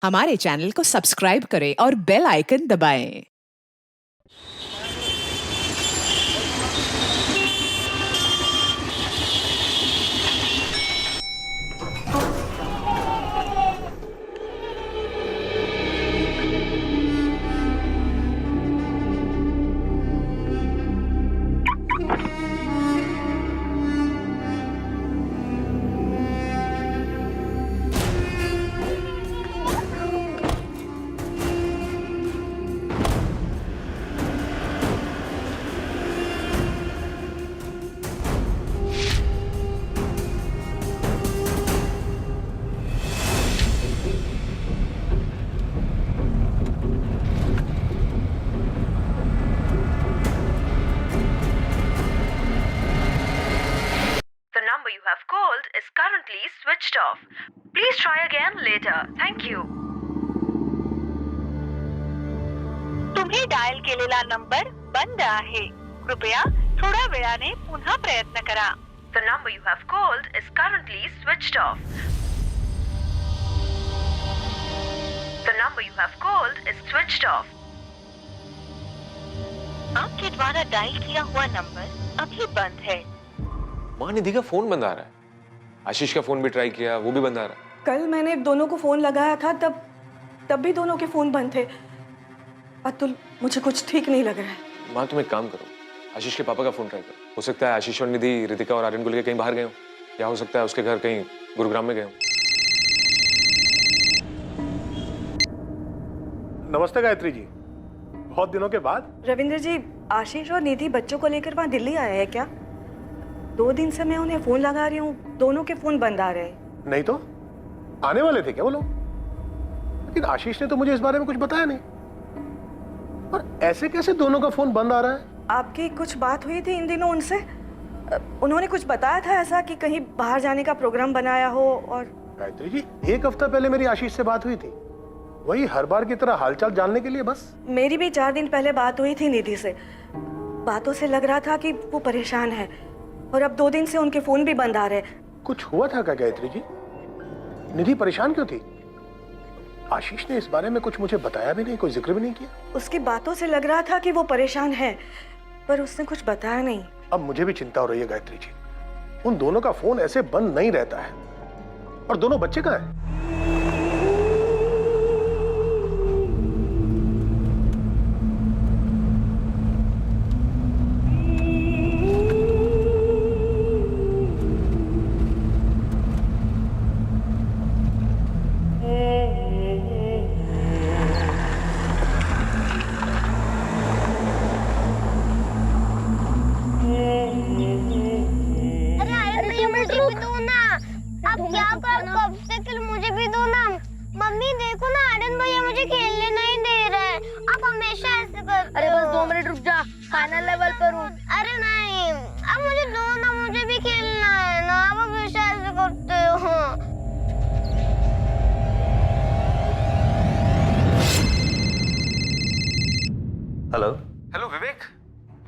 हमारे चैनल को सब्सक्राइब करें और बेल आइकन दबाएं। The number you have called is currently switched off. Please try again later. Thank you. तुम्ही dial केलेला नंबर बंद आहे. कृपया थोड्या वेळाने पुन्हा प्रयत्न करा. The number you have called is currently switched off. The number you have called is switched off. आपके द्वारा डायल किया हुआ नंबर अभी बंद है. माँ, निधि का फोन बंद आ रहा है। आशीष का फोन भी ट्राई किया, वो भी बंद आ रहा है। कल मैंने दोनों को फोन लगाया था, तब भी दोनों के फोन बंद थे। अतुल, मुझे कुछ ठीक नहीं लग रहा है। माँ, तुम एक काम करो, आशीष के पापा का फोन ट्राई करो। हो सकता है आशीष और निधि रितिका और आर्यन को लेकर कहीं बाहर गए हो, या हो सकता है उसके घर कहीं गुरुग्राम में गए हो। नमस्ते गायत्री जी, बहुत दिनों के बाद। रविंद्र जी, आशीष और निधि बच्चों को लेकर वहाँ दिल्ली आए हैं क्या? 2 दिन से मैं उन्हें फोन लगा रही हूँ, दोनों के फोन बंद आ रहे हैं। नहीं तो आने वाले थे क्या वो लोग? लेकिन आशीष ने तो मुझे इस बारे में कुछ बताया नहीं। और ऐसे कैसे दोनों का फोन बंद आ रहा है? आपकी कुछ बात हुई थी इन दिनों उनसे? उन्होंने कुछ बताया था ऐसा कि कहीं बाहर जाने का प्रोग्राम बनाया हो? और गायत्री जी, 1 हफ्ता पहले मेरी आशीष से बात हुई थी, वही हर बार की तरह हालचाल जानने के लिए बस। मेरी भी 4 दिन पहले बात हुई थी निधि से। बातों से लग रहा था कि वो परेशान है, और अब 2 दिन से उनके फोन भी बंद आ रहे हैं। कुछ हुआ था क्या गायत्री जी? निधि परेशान क्यों थी? आशीष ने इस बारे में कुछ मुझे बताया भी नहीं, कोई जिक्र भी नहीं किया। उसकी बातों से लग रहा था कि वो परेशान है, पर उसने कुछ बताया नहीं। अब मुझे भी चिंता हो रही है गायत्री जी। उन दोनों का फोन ऐसे बंद नहीं रहता है। और दोनों बच्चे कहाँ हैं? मुझे भी दो ना। मम्मी देखो ना, आर्यन भैया मुझे खेलने नहीं दे रहे हैं। आप हमेशा ऐसे करते हो। अरे बस 2 मिनट रुक जा, फाइनल लेवल पर हूँ। अरे नहीं, अब मुझे दो ना, मुझे भी खेलना है ना। आप हमेशा ऐसे करते हो। हेलो। हेलो विवेक,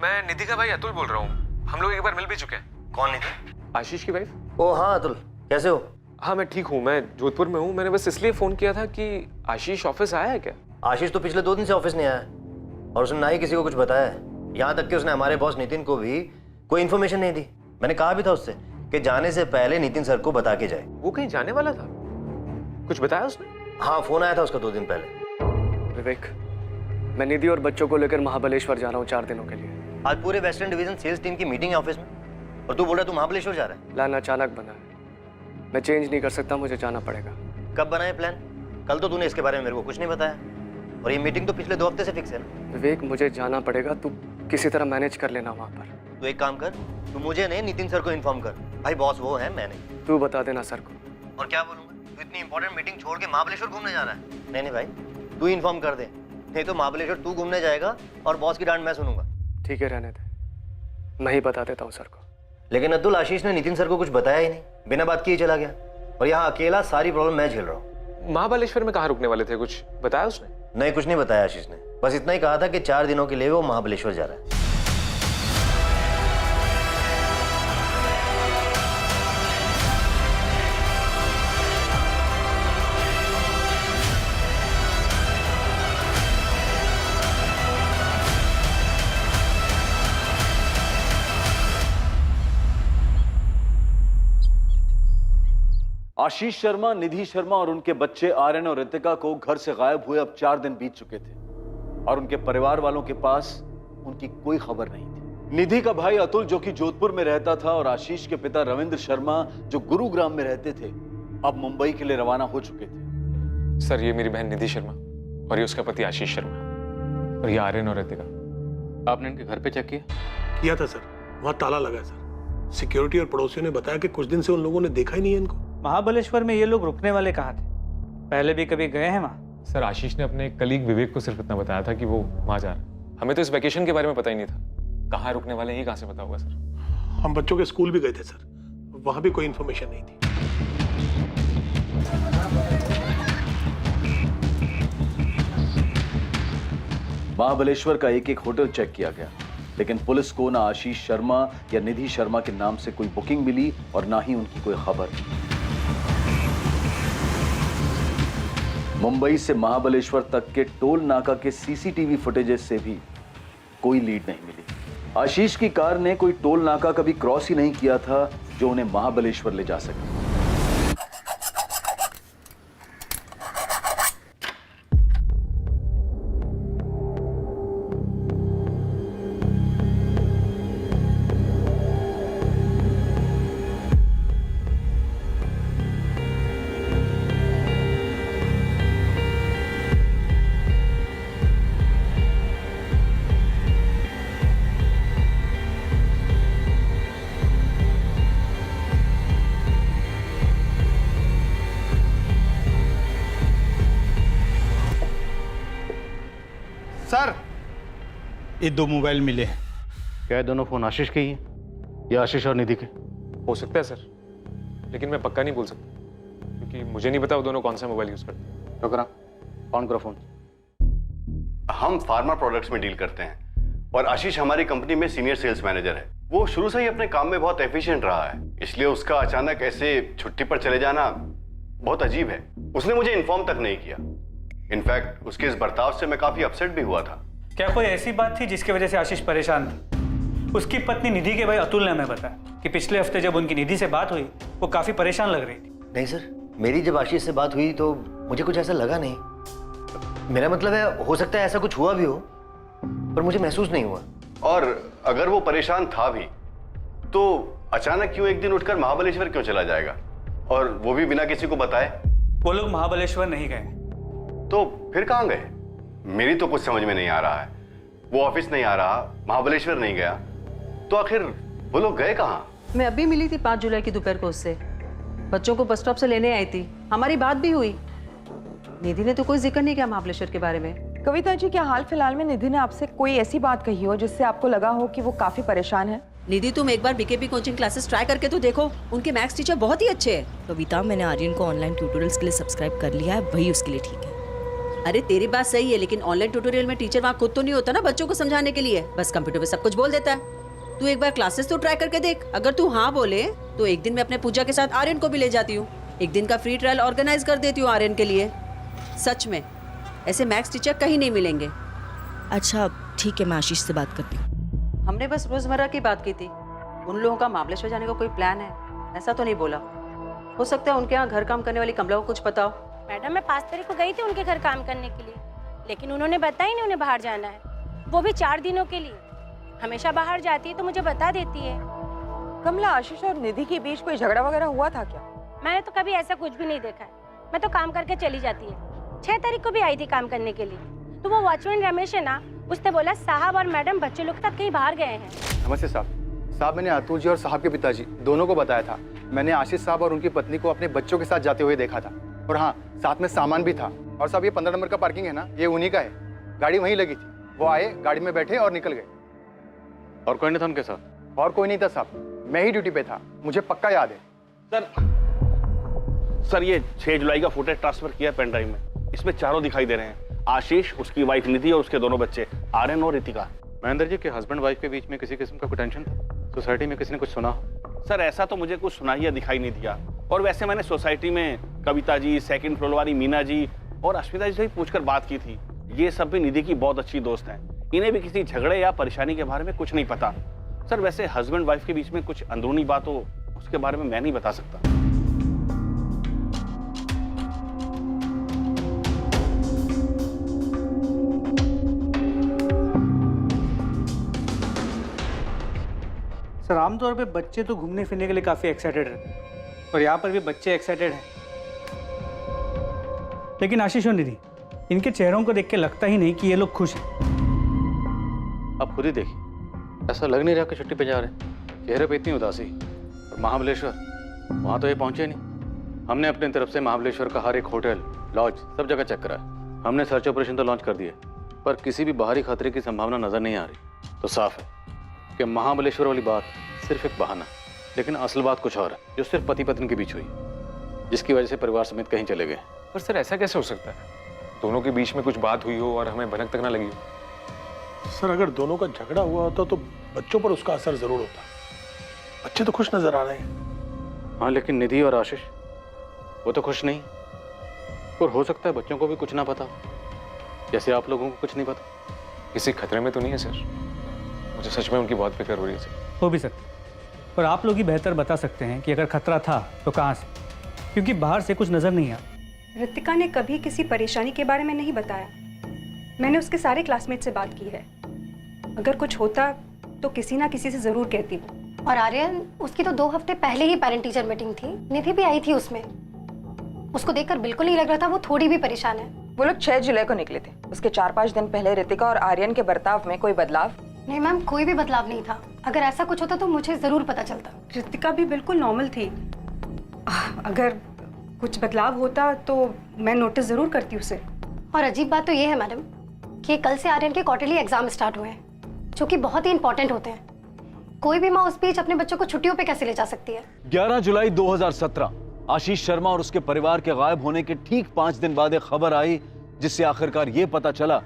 मैं निधि का भाई अतुल बोल रहा हूँ। हम लोग एक बार मिल भी चुके हैं। कौन निधि? आशीष की वाइफ। ओ हाँ अतुल, कैसे हो? हाँ मैं ठीक हूँ, मैं जोधपुर में हूँ। मैंने बस इसलिए फोन किया था कि आशीष ऑफिस आया है क्या? आशीष तो पिछले 2 दिन से ऑफिस नहीं आया है, और उसने ना ही किसी को कुछ बताया है। यहाँ तक कि उसने हमारे बॉस नितिन को भी कोई इन्फॉर्मेशन नहीं दी। मैंने कहा भी था उससे कि जाने से पहले नितिन सर को बता के जाए। वो कहीं जाने वाला था? कुछ बताया उसने? हाँ, फोन आया था उसका 2 दिन पहले। विवेक, मैं निधि और बच्चों को लेकर महाबलेश्वर जा रहा हूँ 4 दिनों के लिए। आज पूरे वेस्टर्न डिवीजन सेल्स टीम की मीटिंग है ऑफिस में, और तू बोल रहा है तू महाबलेश्वर जा रहा है? प्लान अचानक बना है, मैं चेंज नहीं कर सकता, मुझे जाना पड़ेगा। कब बना है प्लान? कल तो तूने इसके बारे में मेरे को कुछ नहीं बताया, और ये मीटिंग तो पिछले 2 हफ्ते से फिक्स है ना। विवेक, मुझे जाना पड़ेगा, तू किसी तरह मैनेज कर लेना वहाँ पर। तू एक काम कर, तू मुझे नहीं नितिन सर को इन्फॉर्म कर। भाई बॉस वो है, मैं नहीं। तू बता देना सर को। और क्या बोलूंगा? तू इतनी इंपॉर्टेंट मीटिंग छोड़ के महाबलेश्वर घूमने जा रहा है? नहीं नहीं भाई, तू इन्फॉर्म कर दे, नहीं तो महाबलेश्वर तू घूमने जाएगा और बॉस की डांट मैं सुनूंगा। ठीक है, रहने दे, मैं ही बता देता हूँ सर को। लेकिन अब्दुल, आशीष ने नितिन सर को कुछ बताया ही नहीं, बिना बात किए चला गया, और यहाँ अकेला सारी प्रॉब्लम मैं झेल रहा हूँ। महाबलेश्वर में कहाँ रुकने वाले थे? कुछ बताया उसने? नहीं, कुछ नहीं बताया आशीष ने, बस इतना ही कहा था कि 4 दिनों के लिए वो महाबलेश्वर जा रहा है। आशीष शर्मा, निधि शर्मा और उनके बच्चे आर्यन और रितिका को घर से गायब हुए अब 4 दिन बीत चुके थे और उनके परिवार वालों के पास उनकी कोई खबर नहीं थी। निधि का भाई अतुल जो कि जोधपुर में रहता था और आशीष के पिता रविंद्र शर्मा जो गुरुग्राम में रहते थे अब मुंबई के लिए रवाना हो चुके थे। सर ये मेरी बहन निधि शर्मा और ये उसका पति आशीष शर्मा और ये आर्यन और रितिका। आपने इनके घर पे चेक किया था सर, वहाँ ताला लगा है सर। सिक्योरिटी और पड़ोसियों ने बताया कि कुछ दिन से उन लोगों ने देखा ही नहीं है इनको। महाबलेश्वर में ये लोग रुकने वाले कहाँ थे? पहले भी कभी गए हैं वहाँ? सर आशीष ने अपने कलीग विवेक को सिर्फ इतना बताया था कि वो वहाँ जा रहा है। हमें तो इस वेकेशन के बारे में पता ही नहीं था। कहाँ रुकने वाले हैं कहाँ से पता होगा सर? हम बच्चों के स्कूल भी गए थे सर, वहाँ भी कोई इन्फॉर्मेशन नहीं थी। महाबलेश्वर का एक एक होटल चेक किया गया लेकिन पुलिस को ना आशीष शर्मा या निधि शर्मा के नाम से कोई बुकिंग मिली और ना ही उनकी कोई खबर। मुंबई से महाबलेश्वर तक के टोल नाका के सीसीटीवी फुटेजेस से भी कोई लीड नहीं मिली। आशीष की कार ने कोई टोल नाका कभी क्रॉस ही नहीं किया था जो उन्हें महाबलेश्वर ले जा सके। सर ये 2 मोबाइल मिले हैं। क्या ये दोनों फोन आशीष के ही हैं या आशीष और निधि के? हो सकता है सर, लेकिन मैं पक्का नहीं बोल सकता क्योंकि मुझे नहीं पता वो दोनों कौन सा मोबाइल यूज करते हैं। टोकरा ऑन करो फोन। हम फार्मा प्रोडक्ट्स में डील करते हैं और आशीष हमारी कंपनी में सीनियर सेल्स मैनेजर है। वो शुरू से ही अपने काम में बहुत एफिशिएंट रहा है, इसलिए उसका अचानक ऐसे छुट्टी पर चले जाना बहुत अजीब है। उसने मुझे इन्फॉर्म तक नहीं किया। इनफैक्ट उसके इस बर्ताव से मैं काफी अपसेट भी हुआ था। क्या कोई ऐसी बात थी जिसकी वजह से आशीष परेशान था? उसकी पत्नी निधि के भाई अतुल ने हमें बताया कि पिछले हफ्ते जब उनकी निधि से बात हुई वो काफी परेशान लग रही थी। नहीं सर, मेरी जब आशीष से बात हुई तो मुझे कुछ ऐसा लगा नहीं। मेरा मतलब है हो सकता है ऐसा कुछ हुआ भी हो पर मुझे महसूस नहीं हुआ। और अगर वो परेशान था भी तो अचानक क्यों एक दिन उठकर महाबलेश्वर क्यों चला जाएगा और वो भी बिना किसी को बताए? वो लोग महाबलेश्वर नहीं गए। तो फिर कहाँ गए? मेरी तो कुछ समझ में नहीं आ रहा है। वो ऑफिस नहीं आ रहा, महाबलेश्वर नहीं गया, तो आखिर वो लोग गए कहाँ? मैं अभी मिली थी 5 जुलाई की दोपहर को उससे। बच्चों को बस स्टॉप से लेने आई थी, हमारी बात भी हुई। निधि ने तो कोई जिक्र नहीं किया महाबलेश्वर के बारे में। कविता जी, क्या हाल फिलहाल में निधि ने आपसे कोई ऐसी बात कही हो जिससे आपको लगा हो कि वो काफी परेशान है? निधि, तुम एक बार बीकेपी कोचिंग क्लासेस ट्राई करके तो देखो, उनके मैथ्स टीचर बहुत ही अच्छे हैं। कविता, मैंने आर्यन को ऑनलाइन ट्यूटोरियल्स के लिए सब्सक्राइब कर लिया है, वही उसके लिए ठीक है। अरे तेरी बात सही है, लेकिन ऑनलाइन ट्यूटोरियल में टीचर वहाँ खुद तो नहीं होता ना बच्चों को समझाने के लिए, बस कंप्यूटर पे सब कुछ बोल देता है। तू एक बार क्लासेस तो ट्राई करके देख। अगर तू हाँ बोले तो एक दिन मैं अपने पूजा के साथ आर्यन को भी ले जाती हूँ। एक दिन का फ्री ट्रायल ऑर्गेनाइज कर देती हूँ आर्यन के लिए। सच में ऐसे मैथ्स टीचर कहीं नहीं मिलेंगे। अच्छा ठीक है, मैं आशीष से बात करती हूँ। हमने बस रोजमर्रा की बात की थी। उन लोगों का महाबलेश्वर जाने का कोई प्लान है ऐसा तो नहीं बोला। हो सकता है उनके यहाँ घर काम करने वाली कमला को कुछ पता हो। मैडम, मैं 5 तारीख को गई थी उनके घर काम करने के लिए, लेकिन उन्होंने बताया नहीं उन्हें बाहर जाना है, वो भी 4 दिनों के लिए। हमेशा बाहर जाती है तो मुझे बता देती है। कमला, आशीष और निधि के बीच कोई झगड़ा वगैरह हुआ था क्या? मैंने तो कभी ऐसा कुछ भी नहीं देखा है। मैं तो काम करके चली जाती है। 6 तारीख को भी आई थी काम करने के लिए, तो वो वॉचमैन रमेश है ना, उसने बोला साहब और मैडम बच्चे लोग तक कहीं बाहर गए हैं। नमस्ते साहब। साहब, मैंने अतुल जी और साहब के पिताजी दोनों को बताया था। मैंने आशीष साहब और उनकी पत्नी को अपने बच्चों के साथ जाते हुए देखा था और हाँ, साथ में सामान भी था। और साहब, ये 15 नंबर का पार्किंग है ना, ये उन्हीं का है। गाड़ी वहीं लगी थी। वो आए, गाड़ी में बैठे और निकल गए। और कोई नहीं था उनके साथ? और कोई नहीं था साहब, मैं ही ड्यूटी पे था, मुझे पक्का याद है। सर ये 6 जुलाई का फुटेज ट्रांसफर किया पेन ड्राइव में। इसमें चारों दिखाई दे रहे हैं, आशीष, उसकी वाइफ निधि और उसके दोनों बच्चे आर्यन और रितिका। महेंद्र जी के हस्बैंड वाइफ के बीच में किसी किस्म का कोई टेंशन था? सोसाइटी में किसी ने कुछ सुना? सर ऐसा तो मुझे कुछ सुना या दिखाई नहीं दिया। और वैसे मैंने सोसाइटी में कविता जी, 2nd फ्लोर वाली मीना जी और अस्मिता जी से भी पूछकर बात की थी। ये सब भी निधि की बहुत अच्छी दोस्त हैं। इन्हें भी किसी झगड़े या परेशानी के बारे में कुछ नहीं पता। सर वैसे हस्बैंड वाइफ के बीच में कुछ अंदरूनी बात हो उसके बारे में मैं नहीं बता सकता। सर आमतौर पे बच्चे तो घूमने फिरने के लिए काफ़ी एक्साइटेड रहते हैं और यहाँ पर भी बच्चे एक्साइटेड हैं, लेकिन आशीष और निधि, इनके चेहरों को देख के लगता ही नहीं कि ये लोग खुश हैं। आप खुद ही देखिए, ऐसा लग नहीं रहा कि छुट्टी पे जा रहे हैं। चेहरे पे इतनी उदासी। और महाबलेश्वर, वहाँ तो ये पहुँचे नहीं। हमने अपनी तरफ से महाबलेश्वर का हर एक होटल, लॉज सब जगह चेक करा है। हमने सर्च ऑपरेशन तो लॉन्च कर दिया, पर किसी भी बाहरी खतरे की संभावना नजर नहीं आ रही। तो साफ है कि महाबलेश्वर वाली बात सिर्फ एक बहाना, लेकिन असल बात कुछ और है, जो सिर्फ पति पत्नी के बीच हुई, जिसकी वजह से परिवार समेत कहीं चले गए। पर सर ऐसा कैसे हो सकता है? दोनों के बीच में कुछ बात हुई हो और हमें भनक तक ना लगी हो। सर अगर दोनों का झगड़ा हुआ होता तो बच्चों पर उसका असर जरूर होता। बच्चे तो खुश नजर आ रहे हैं। हाँ, लेकिन निधि और आशीष वो तो खुश नहीं। और हो सकता है बच्चों को भी कुछ ना पता, जैसे आप लोगों को कुछ नहीं पता। किसी खतरे में तो नहीं है सर? मुझे सच में उनकी बहुत फिक्र हो रही है सर। हो भी सकता है, और आप लोग ही बेहतर बता सकते हैं कि अगर खतरा था तो कहाँ से, क्योंकि बाहर से कुछ नजर नहीं आया। रितिका ने कभी किसी परेशानी के बारे में नहीं बताया। मैंने उसके सारे क्लासमेट से बात की है। अगर कुछ होता तो किसी ना किसी से जरूर कहती वो। और आर्यन, उसकी तो 2 हफ्ते पहले ही पेरेंट टीचर मीटिंग थी, निधि भी आई थी उसमें। उसको देखकर बिल्कुल नहीं लग रहा था वो थोड़ी भी परेशान है। वो लोग 6 जुलाई को निकले थे। उसके 4-5 दिन पहले रितिका और आर्यन के बर्ताव में कोई बदलाव? नहीं मैम, कोई भी बदलाव नहीं था। अगर ऐसा कुछ होता तो मुझे जरूर पता चलता। रितिका भी बिल्कुल नॉर्मल थी। अगर कुछ बदलाव होता तो मैं नोटिस जरूर करती उसे। और अजीब बात तो ये है मैडम कि कल से आर्यन के क्वार्टरली एग्जाम स्टार्ट हुए हैं, जो कि बहुत ही इंपॉर्टेंट होते हैं। कोई भी माँ उस बीच अपने बच्चों को छुट्टियों पे कैसे ले जा सकती है? 11 जुलाई 2017 आशीष शर्मा और उसके परिवार के गायब होने के ठीक 5 दिन बाद एक खबर आई, जिससे आखिरकार ये पता चला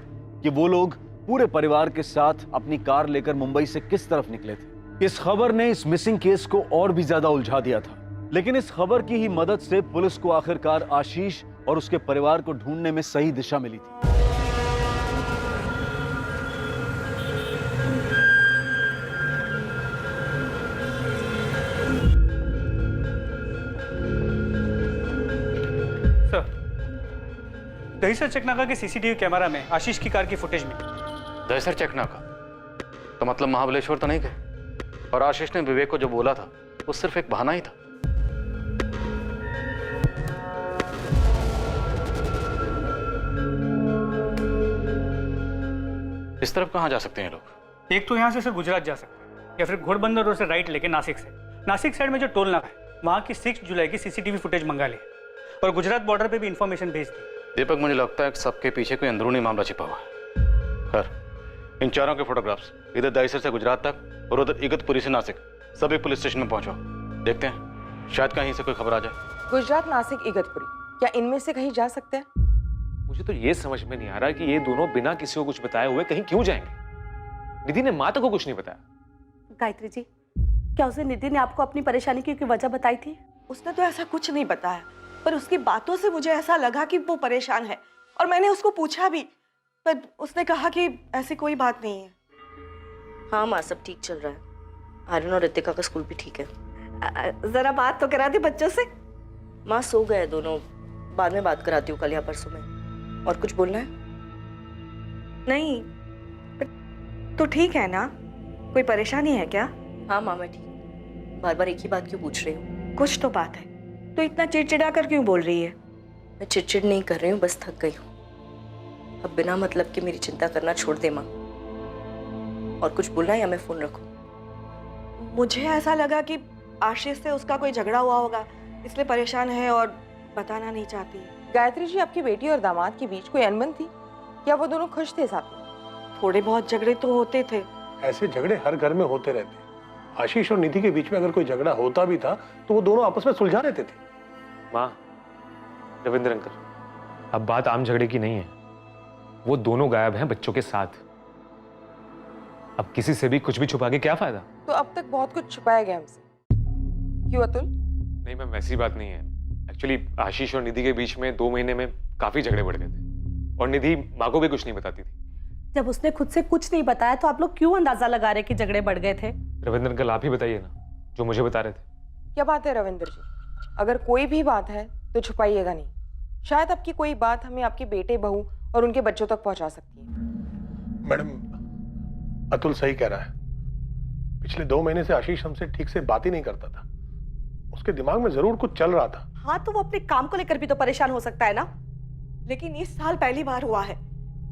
कि वो लोग पूरे परिवार के साथ अपनी कार लेकर मुंबई से किस तरफ निकले थे। इस खबर ने इस मिसिंग केस को और भी ज्यादा उलझा दिया था, लेकिन इस खबर की ही मदद से पुलिस को आखिरकार आशीष और उसके परिवार को ढूंढने में सही दिशा मिली थी। दहीसर चकनाका के सीसीटीवी कैमरा में आशीष की कार की फुटेज मिली। दहीसर चकनाका तो मतलब महाबलेश्वर तो नहीं गए। और आशीष ने विवेक को जो बोला था वो सिर्फ एक बहाना ही था। इस तरफ कहाँ जा सकते हैं लोग? एक तो यहाँ से सिर्फ गुजरात जा सकते हैं, या फिर घोड़बंदर रोड से राइट लेके नासिक से। नासिक साइड में जो टोल नाका है वहाँ की 6 जुलाई की सीसीटीवी फुटेज मंगा ली और गुजरात बॉर्डर पे भी इंफॉर्मेशन भेज दी। दीपक, मुझे लगता है कि सबके पीछे कोई अंदरूनी मामला छिपा हुआ है। खैर, इन चारों के फोटोग्राफ्स इधर दहीसर से गुजरात तक और उधर इगतपुरी से नासिक सभी पुलिस स्टेशन में पहुंचो। देखते हैं शायद कहीं से कोई खबर आ जाए। गुजरात, नासिक, इगतपुरी, क्या इनमें से कहीं जा सकते हैं? मुझे तो ये समझ में नहीं आ रहा कि ये दोनों बिना किसी को कुछ बताए हुए कहीं क्यों जाएंगे। निधि ने माता को कुछ नहीं बताया। गायत्री जी, क्या उसे निधि ने आपको अपनी परेशानी की वजह बताई थी? उसने तो ऐसा कुछ नहीं बताया, पर उसकी बातों से मुझे ऐसा लगा कि वो परेशान है। और मैंने उसको पूछा भी, पर उसने कहा कि ऐसी कोई बात नहीं है। हाँ माँ, सब ठीक चल रहा है। आर्यन और रितिका का स्कूल भी ठीक है। जरा बात तो करा दे बच्चों से। माँ सो गए दोनों, बाद में बात कराती हूँ कल या परसों में। और कुछ बोलना है? नहीं, तो ठीक है ना? कोई परेशानी है क्या? हाँ माँ, मैं ठीक। बार बार एक ही बात क्यों पूछ रही हूँ? कुछ तो बात है, तो इतना चिड़चिड़ा कर क्यों बोल रही है? मैं चिड़चिड़ नहीं कर रही हूँ, बस थक गई हूँ। अब बिना मतलब के मेरी चिंता करना छोड़ दे माँ। और कुछ बोलना है या मैं फोन रखूँ? मुझे ऐसा लगा कि आशीष से उसका कोई झगड़ा हुआ होगा, इसलिए परेशान है और बताना नहीं चाहती। गायत्री जी, आपकी बेटी और दामाद के बीच कोई अनबन थी या वो दोनों खुश थे साथ में? थोड़े बहुत झगड़े तो होते थे। ऐसे झगड़े हर घर में होते रहते हैं। आशीष और निधि के बीच में अगर कोई झगड़ा होता भी था तो वो दोनों आपस में सुलझा लेते थे। माँ, रविंद्र अंकल, अब बात आम झगड़े की नहीं है। वो दोनों गायब हैं बच्चों के साथ। अब किसी से भी कुछ भी छुपा के क्या फायदा? तो अब तक बहुत कुछ छुपाया गया हमसे, क्यों अतुल? नहीं मैम, वैसी बात नहीं है। एक्चुअली आशीष और निधि के बीच में 2 महीने में काफी झगड़े बढ़ गए थे और निधि माँ को भी कुछ नहीं बताती थी। जब उसने खुद से कुछ नहीं बताया तो आप लोग क्यों अंदाजा लगा रहे कि झगड़े बढ़ गए थे? रविंद्र अंकल, आप ही बताइए ना, जो मुझे बता रहे थे। क्या बात है रविंद्र जी, अगर कोई भी बात है तो छुपाइएगा नहीं। शायद आपकी कोई बात हमें आपके बेटे, बहू और उनके बच्चों तक पहुंचा सकती है। मैडम, अतुल सही कह रहा है। पिछले 2 महीने से आशीष हमसे ठीक से बात ही नहीं करता था। उसके दिमाग में जरूर कुछ चल रहा था। हाँ, तो वो अपने काम को लेकर भी तो परेशान हो सकता है ना। लेकिन इस साल पहली बार हुआ है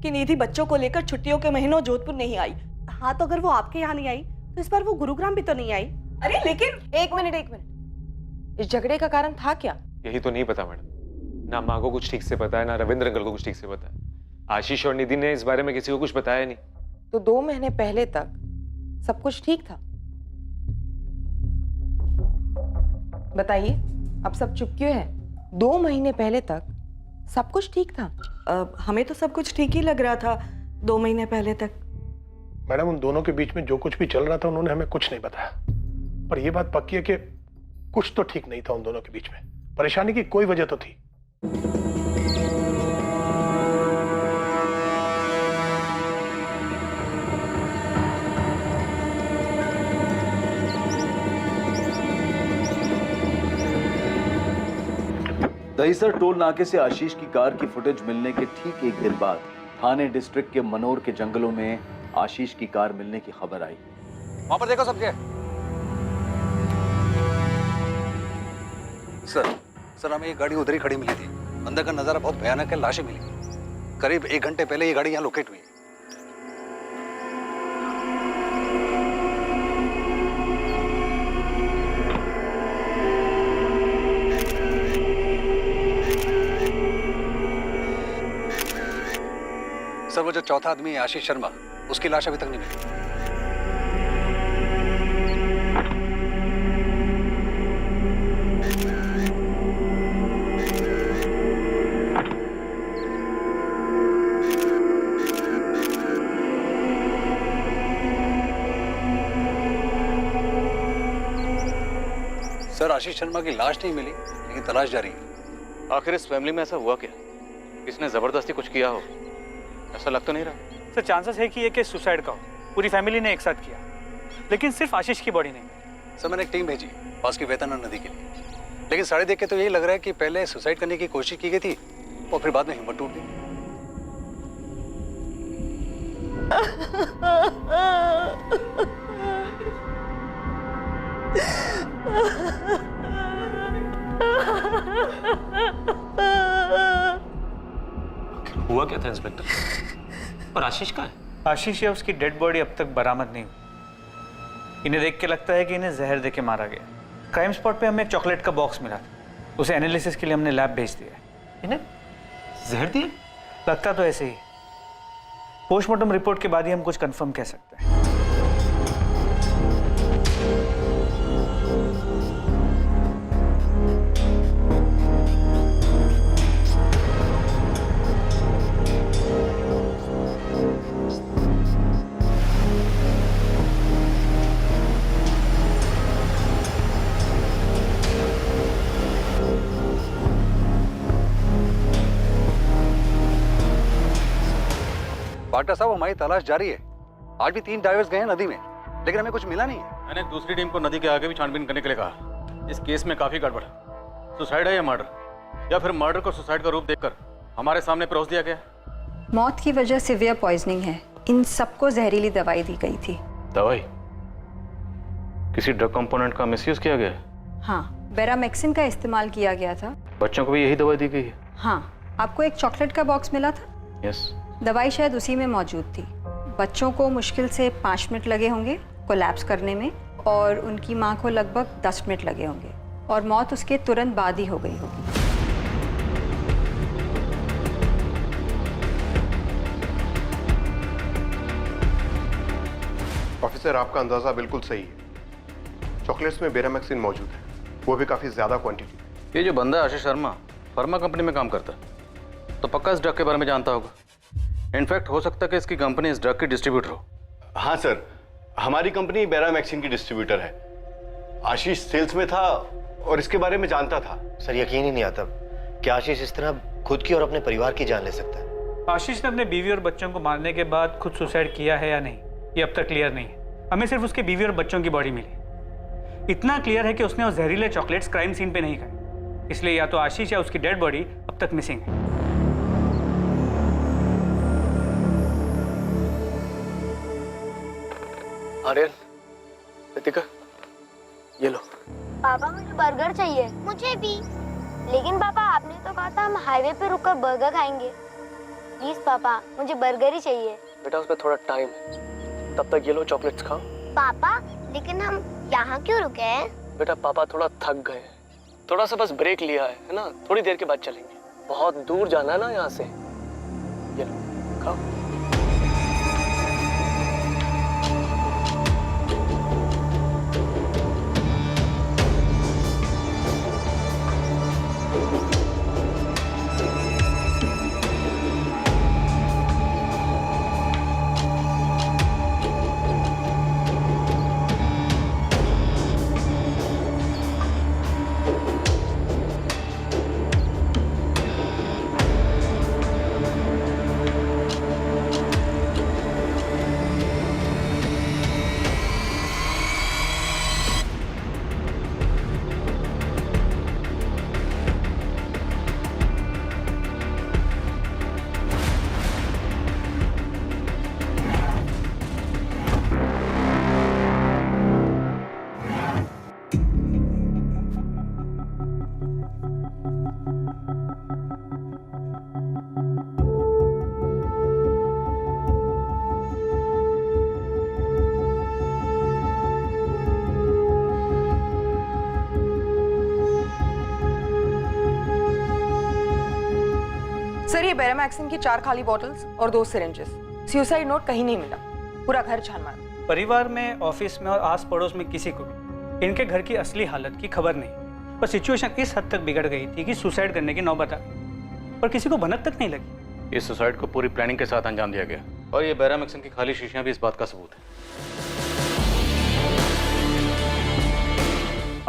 कि निधि बच्चों को लेकर छुट्टियों के महीनों जोधपुर नहीं आई। हाँ, तो अगर वो आपके यहाँ नहीं आई तो इस बार वो गुरुग्राम भी तो नहीं आई। अरे लेकिन एक मिनट, इस झगड़े का कारण था क्या? यही तो नहीं पता मैडम। ना माँ को कुछ ठीक से पता है, ना रविंद्र अंकल को कुछ ठीक से पता है। आशीष और निधि ने इस बारे में किसी को कुछ बताया नहीं। तो 2 महीने पहले तक सब कुछ ठीक था। बताइए, अब सब चुप क्यों है? 2 महीने पहले तक सब कुछ ठीक था। हमें तो सब कुछ ठीक ही लग रहा था 2 महीने पहले तक। मैडम, उन दोनों के बीच में जो कुछ भी चल रहा था उन्होंने हमें कुछ नहीं बताया। पर यह बात पक्की है कि कुछ तो ठीक नहीं था उन दोनों के बीच में। परेशानी की कोई वजह तो थी। दहीसर टोल नाके से आशीष की कार की फुटेज मिलने के ठीक 1 दिन बाद थाने डिस्ट्रिक्ट के मनोर के जंगलों में आशीष की कार मिलने की खबर आई। वहां पर देखो सबके। सर हमें ये गाड़ी उधर ही खड़ी मिली थी। अंदर का नजारा बहुत भयानक है, लाशें मिली। करीब 1 घंटे पहले ये गाड़ी यहाँ लोकेट हुई। सर वो जो चौथा आदमी है आशीष शर्मा, उसकी लाश अभी तक नहीं मिली। सर आशीष शर्मा की लाश नहीं मिली, लेकिन तलाश जारी है। आखिर इस फैमिली में ऐसा हुआ क्या? किसने जबरदस्ती कुछ किया हो? ऐसा लग तो नहीं रहा। सर चांसेस है कि ये केस सुसाइड का हो। पूरी फैमिली ने एक साथ किया, लेकिन सिर्फ आशीष की बॉडी नहीं। सर मैंने एक टीम भेजी पास की वेतना नदी के लिए, लेकिन सारे देख के तो यही लग रहा है कि पहले सुसाइड करने की कोशिश की गई थी और फिर बाद में हिम्मत टूट गई। हुआ क्या था इंस्पेक्टर? और आशीष कहाँ है? आशीष या उसकी डेड बॉडी अब तक बरामद नहीं हुई। इन्हें देख के लगता है कि इन्हें जहर देके मारा गया। क्राइम स्पॉट पे हमें एक चॉकलेट का बॉक्स मिला था, उसे एनालिसिस के लिए हमने लैब भेज दिया। इन्हें जहर दिया? लगता तो ऐसे ही। पोस्टमार्टम रिपोर्ट के बाद ही हम कुछ कंफर्म कह सकते हैं। डॉक्टर साहब हमारी तलाश जारी है। आज भी 3 डाइवर्स गए हैं नदी में, लेकिन हमें कुछ मिला नहीं है। मैंने दूसरी टीम को नदी के आगे भी छानबीन करने के लिए कहा। इस केस में काफी गड़बड़। सुसाइड है या मर्डर, या फिर मर्डर को सुसाइड का रूप देकर हमारे सामने परोस दिया गया? मौत की वजह सिवियर पॉइजनिंग है। इन सबको जहरीली दवाई दी गई थी। दवाई? किसी ड्रग कंपोनेंट का मिसयूज किया गया? हाँ, बेरामेक्सिन का इस्तेमाल किया गया था। बच्चों को भी यही दवाई दी गई है? हाँ, आपको एक चॉकलेट का बॉक्स मिला था। यस। दवाई शायद उसी में मौजूद थी। बच्चों को मुश्किल से 5 मिनट लगे होंगे कोलैप्स करने में, और उनकी माँ को लगभग 10 मिनट लगे होंगे, और मौत उसके तुरंत बाद ही हो गई होगी। ऑफिसर, आपका अंदाजा बिल्कुल सही है। चॉकलेट्स में बेरामेक्सिन मौजूद है, वो भी काफी ज्यादा क्वांटिटी। ये जो बंदा है आशीष शर्मा, फार्मा कंपनी में काम करता है, तो पक्का इस ड्रग के बारे में जानता होगा। इनफैक्ट हो सकता है कि इसकी कंपनी इस ड्रग की डिस्ट्रीब्यूटर हो। हाँ सर, हमारी कंपनी बेरामेक्सिन की डिस्ट्रीब्यूटर है। आशीष सेल्स में था और इसके बारे में जानता था। सर यकीन ही नहीं आता कि आशीष इस तरह खुद की और अपने परिवार की जान ले सकता है। आशीष ने अपने बीवी और बच्चों को मारने के बाद खुद सुसाइड किया है या नहीं, ये अब तक क्लियर नहीं है। हमें सिर्फ उसके बीवी और बच्चों की बॉडी मिली। इतना क्लियर है कि उसने वो जहरीले चॉकलेट्स क्राइम सीन पे नहीं खाए, इसलिए या तो आशीष या उसकी डेड बॉडी अब तक मिसिंग है। आर्यन, रितिका, ये लो। पापा मुझे बर्गर चाहिए। मुझे भी। लेकिन पापा आपने तो कहा था हम हाईवे पे रुककर बर्गर खाएंगे। प्लीज पापा मुझे बर्गर ही चाहिए। बेटा उसमें थोड़ा टाइम है, तब तक ये लो चॉकलेट्स खाओ। पापा लेकिन हम यहाँ क्यों रुके हैं? बेटा पापा थोड़ा थक गए, थोड़ा सा बस ब्रेक लिया है ना, थोड़ी देर के बाद चलेंगे। बहुत दूर जाना है ना यहाँ से। ये लो खाओ। सर ये बेरामैक्सिन की 4 खाली बॉटल्स और 2 सिरिंजेस। सुसाइड नोट कहीं नहीं मिला, पूरा घर छान मारा। परिवार में, ऑफिस में और आस पड़ोस में किसी को भी इनके घर की असली हालत की खबर नहीं। पर सिचुएशन इस हद तक बिगड़ गई थी कि सुसाइड करने की नौबत आ गई, पर किसी को भनक तक नहीं लगी। इस सुसाइड को पूरी प्लानिंग के साथ अंजाम दिया गया और ये बेरामैक्सिन की खाली शीशियां भी इस बात का सबूत है।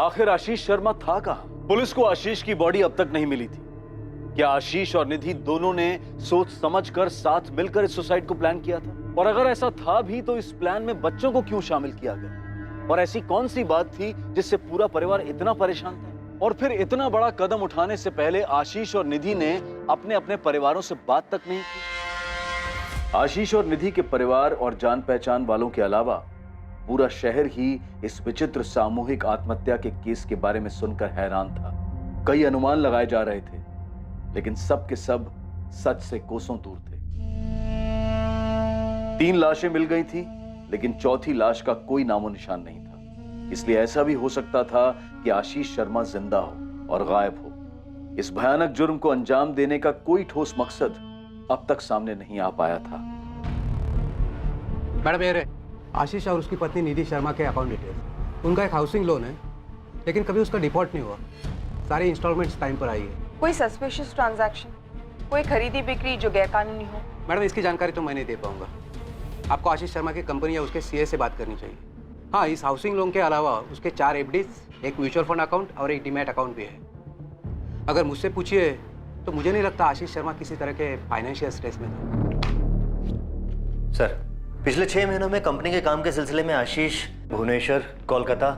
आखिर आशीष शर्मा था कहाँ? पुलिस को आशीष की बॉडी अब तक नहीं मिली थी। क्या आशीष और निधि दोनों ने सोच समझकर साथ मिलकर इस सुसाइड को प्लान किया था? और अगर ऐसा था भी तो इस प्लान में बच्चों को क्यों शामिल किया गया? और ऐसी कौन सी बात थी जिससे पूरा परिवार इतना परेशान था? और फिर इतना बड़ा कदम उठाने से पहले आशीष और निधि ने अपने अपने परिवारों से बात तक नहीं की। आशीष और निधि के परिवार और जान पहचान वालों के अलावा पूरा शहर ही इस विचित्र सामूहिक आत्महत्या के केस के बारे में सुनकर हैरान था। कई अनुमान लगाए जा रहे थे, लेकिन सब के सब सच से कोसों दूर थे। 3 लाशें मिल गई थी, लेकिन चौथी लाश का कोई नामो निशान नहीं था। इसलिए ऐसा भी हो सकता था कि आशीष शर्मा जिंदा हो और गायब हो। इस भयानक जुर्म को अंजाम देने का कोई ठोस मकसद अब तक सामने नहीं आ पाया था। मैडम ये रहे आशीष और उसकी पत्नी निधि शर्मा के अकाउंट डिटेल्स। उनका एक हाउसिंग लोन है, लेकिन कभी उसका डिफॉल्ट नहीं हुआ। सारी इंस्टॉलमेंट्स टाइम पर आई है। कोई सस्पिशियस ट्रांजैक्शन, कोई खरीदी बिक्री जो गैरकानूनी हो? मैडम इसकी जानकारी तो मैं नहीं दे पाऊंगा। आपको आशीष शर्मा की कंपनी या उसके सीए से बात करनी चाहिए। हाँ, इस हाउसिंग लोन के अलावा उसके 4 एफडीज, एक म्यूचुअल फंड अकाउंट और एक डीमैट अकाउंट भी है। अगर मुझसे पूछिए तो मुझे नहीं लगता आशीष शर्मा किसी तरह के फाइनेंशियल स्ट्रेस में था। सर, पिछले 6 महीनों में कंपनी के काम के सिलसिले में आशीष भुवनेश्वर, कोलकाता,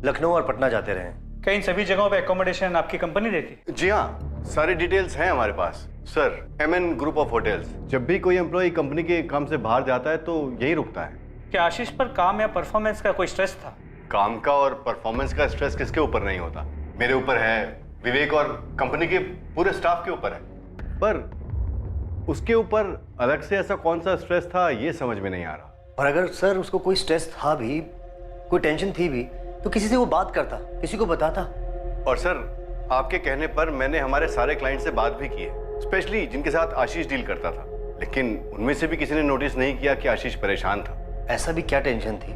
लखनऊ और पटना जाते रहे। क्या इन सभी जगहों पे एकोमोडेशन आपकी कंपनी देती? जी हाँ, सारी डिटेल्स हैं हमारे पास। Sir, MN group of hotels. जब भी कोई एम्प्लॉय कंपनी के काम से बाहर जाता है तो यही रुकता है। क्या आशीष पर काम या परफॉर्मेंस का कोई स्ट्रेस था? काम का और परफॉर्मेंस का स्ट्रेस किसके ऊपर नहीं होता? मेरे ऊपर है, विवेक और कंपनी के पूरे स्टाफ के ऊपर है। पर उसके ऊपर अलग से ऐसा कौन सा स्ट्रेस था, ये समझ में नहीं आ रहा। और अगर सर उसको कोई स्ट्रेस था भी, कोई टेंशन थी भी, तो किसी से वो बात करता, किसी को बताता। और सर, आपके कहने पर मैंने हमारे सारे क्लाइंट से बात भी की है, स्पेशली जिनके साथ आशीष डील करता था, लेकिन उनमें से भी किसी ने नोटिस नहीं किया कि आशीष परेशान था। ऐसा भी क्या टेंशन थी,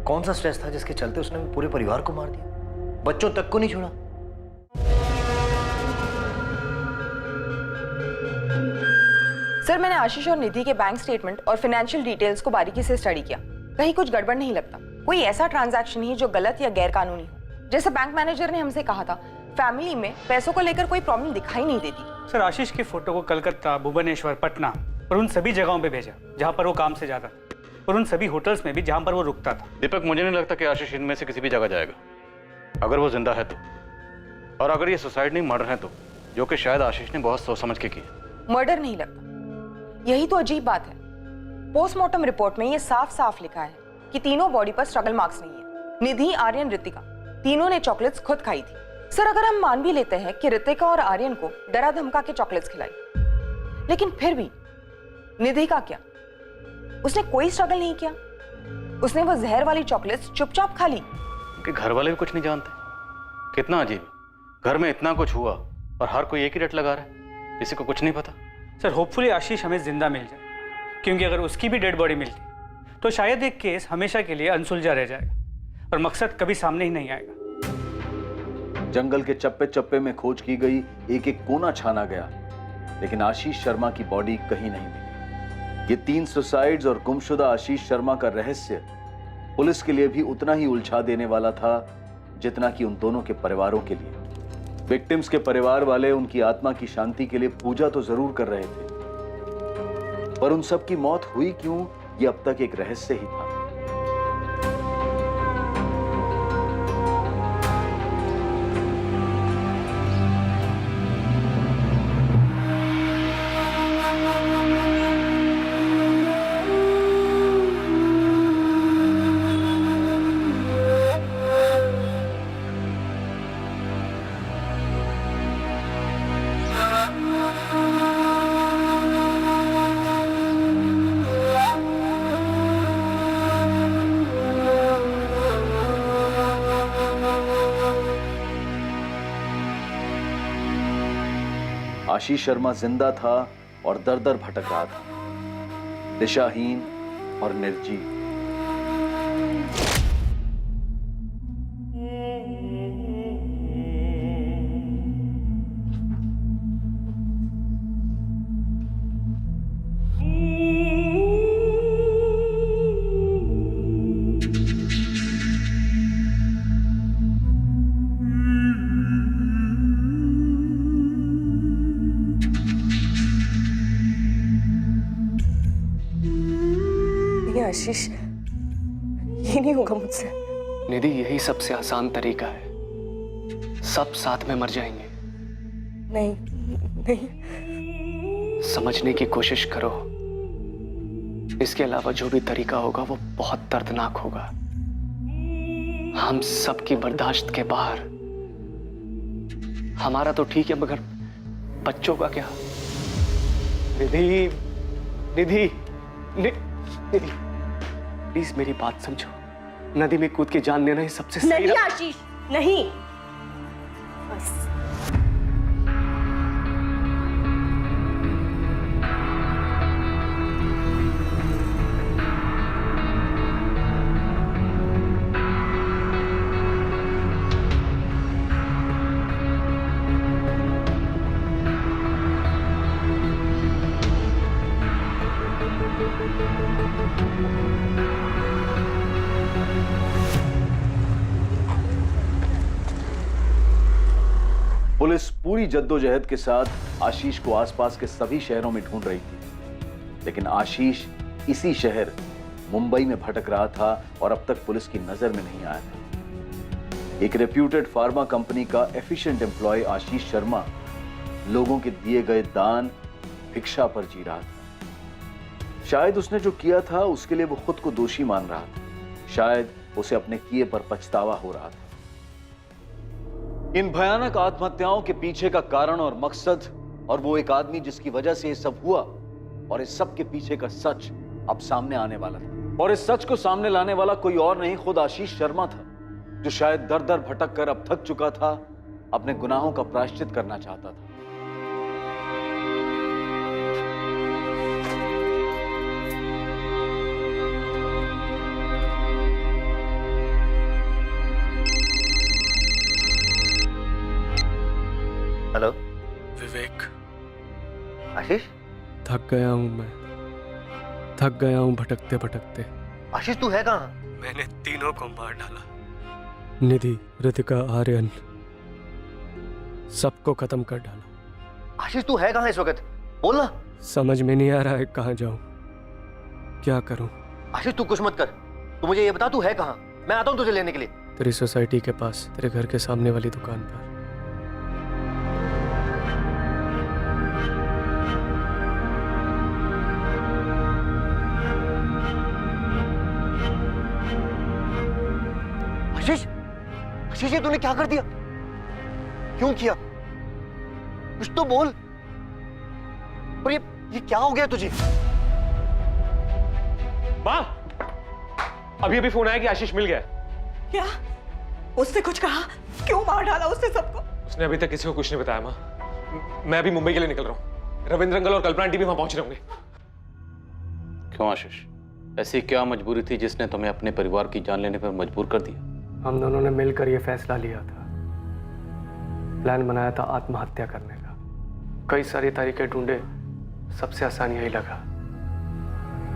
कौन सा स्ट्रेस था जिसके चलते उसने पूरे परिवार को मार दिया, बच्चों तक को नहीं छोड़ा? सर, मैंने आशीष और निधि के बैंक स्टेटमेंट और फाइनेंशियल डिटेल्स को बारीकी से स्टडी किया। कहीं कुछ गड़बड़ नहीं लगता। कोई ऐसा ट्रांजैक्शन ही जो गलत या गैर कानूनी हो। जैसे बैंक मैनेजर ने हमसे कहा था, फैमिली में पैसों को लेकर कोई प्रॉब्लम दिखाई नहीं देती। सर, आशीष की फोटो को कलकत्ता, भुवनेश्वर, पटना और उन सभी जगहों पे भेजा जहां पर वो काम से जाता था, और उन सभी होटल्स में भी जहां पर वो रुकता था। दीपक, मुझे नहीं लगता कि आशीष इनमें से किसी भी जगह जाएगा, अगर वो जिंदा है तो। और अगर ये सुसाइड नहीं, मर्डर है तो, जो कि शायद आशीष ने बहुत सोच समझ के की। मर्डर नहीं लगता, यही तो अजीब बात है। पोस्टमार्टम रिपोर्ट में ये साफ साफ लिखा है कि तीनों बॉडी पर स्ट्रगल मार्क्स नहीं है। निधि, आर्यन, रितिका तीनों ने चॉकलेट्स खुद खाई थी। सर अगर हम मान भी लेते हैं कि रितिका और आर्यन को डरा धमका के चॉकलेट्स खिलाई, लेकिन फिर भी निधि का क्या? उसने कोई स्ट्रगल नहीं किया, उसने वो जहर वाली चॉकलेट्स चुपचाप खा ली। उनके घर वाले भी कुछ नहीं जानते। कितना अजीब, घर में इतना कुछ हुआ और हर कोई एक ही रट लगा रहा है, किसी को कुछ नहीं पता। सर होपफुली आशीष हमें जिंदा मिल जाए, क्योंकि अगर उसकी भी डेड बॉडी मिलती तो शायद एक केस हमेशा के लिए अनसुलझा रह जाएगा और मकसद कभी सामने ही नहीं आएगा। जंगल के चप्पे चप्पे में खोज की गई, एक एक कोना छाना गया, लेकिन आशीष शर्मा की बॉडी कहीं नहीं मिली। ये 3 सुसाइड्स और गुमशुदा आशीष शर्मा का रहस्य पुलिस के लिए भी उतना ही उलझा देने वाला था जितना कि उन दोनों के परिवारों के लिए। विक्टिम्स के परिवार वाले उनकी आत्मा की शांति के लिए पूजा तो जरूर कर रहे थे, पर उन सब की मौत हुई क्यों, ये अब तक एक रहस्य ही था। आशीष शर्मा जिंदा था और दर दर भटक रहा था, दिशाहीन और निर्जीव। आशीष, ये नहीं होगा मुझसे। निधि, यही सबसे आसान तरीका है, सब साथ में मर जाएंगे। नहीं नहीं, समझने की कोशिश करो, इसके अलावा जो भी तरीका होगा वो बहुत दर्दनाक होगा, हम सबकी बर्दाश्त के बाहर। हमारा तो ठीक है, मगर बच्चों का क्या? निधि, निधि, निधि, प्लीज मेरी बात समझो। नदी में कूद के जान लेना ही सबसे सही। नहीं आशीष, नहीं, बस। पुलिस पूरी जद्दोजहद के साथ आशीष को आसपास के सभी शहरों में ढूंढ रही थी, लेकिन आशीष इसी शहर मुंबई में भटक रहा था और अब तक पुलिस की नजर में नहीं आया था। एक रेप्यूटेड फार्मा कंपनी का एफिशिएंट एम्प्लॉय आशीष शर्मा लोगों के दिए गए दान, भिक्षा पर जी रहा था। शायद उसने जो किया था उसके लिए वो खुद को दोषी मान रहा था, शायद उसे अपने किए पर पछतावा हो रहा था। इन भयानक आत्महत्याओं के पीछे का कारण और मकसद, और वो एक आदमी जिसकी वजह से ये सब हुआ, और इस सब के पीछे का सच अब सामने आने वाला था। और इस सच को सामने लाने वाला कोई और नहीं, खुद आशीष शर्मा था, जो शायद दर दर भटक कर अब थक चुका था, अपने गुनाहों का प्रायश्चित करना चाहता था। हेलो विवेक। आशीष, थक गया हूं मैं, थक गया हूं भटकते भटकते। आशीष तू है कहाँ? मैंने तीनों को मार डाला, निधि, रितिका, आर्यन, सबको खत्म कर डाला। आशीष तू है कहाँ इस वक्त? बोलना। समझ में नहीं आ रहा है कहाँ जाऊं, क्या करूं। आशीष तू कुछ मत कर, तू मुझे ये बता तू है कहाँ, मैं आता हूँ तुझे लेने के लिए। तेरी सोसाइटी के पास, तेरे घर के सामने वाली दुकान पर। आशीष ये तूने क्या कर दिया? क्यों किया? कुछ तो बोल। और ये क्या हो गया तुझे? माँ, अभी फोन आया कि आशीष मिल गया। क्या? उसने कुछ कहा? क्यों मार डाला उसने सबको? उसने अभी तक किसी को कुछ नहीं बताया माँ। मैं अभी मुंबई के लिए निकल रहा हूँ। रविंद्र अंकल और कल्पना आंटी भी वहां पहुंच रहे होंगे। क्यों आशीष, ऐसी क्या मजबूरी थी जिसने तुम्हें अपने परिवार की जान लेने पर मजबूर कर दिया? हम दोनों ने मिलकर यह फैसला लिया था, प्लान बनाया था आत्महत्या करने का। कई सारी तरीके ढूंढे, सबसे आसान यही लगा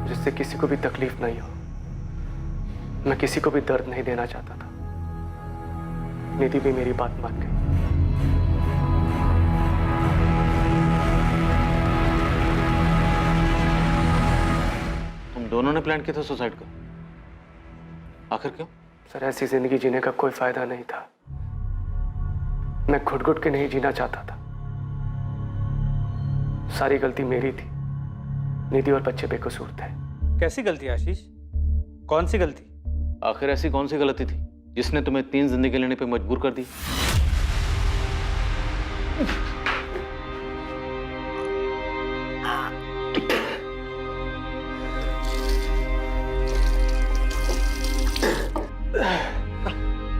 जिससे किसी को भी तकलीफ नहीं हो। मैं किसी को भी दर्द नहीं देना चाहता था। निधि भी मेरी बात मान गई। तुम दोनों ने प्लान किया था सुसाइड का, आखिर क्यों? सर, ऐसी जिंदगी जीने का कोई फायदा नहीं था। मैं घुट-घुट के नहीं जीना चाहता था। सारी गलती मेरी थी। निधि और बच्चे बेकसूर थे। कैसी गलती आशीष? कौन सी गलती? आखिर ऐसी कौन सी गलती थी जिसने तुम्हें 3 जिंदगी लेने पे मजबूर कर दी?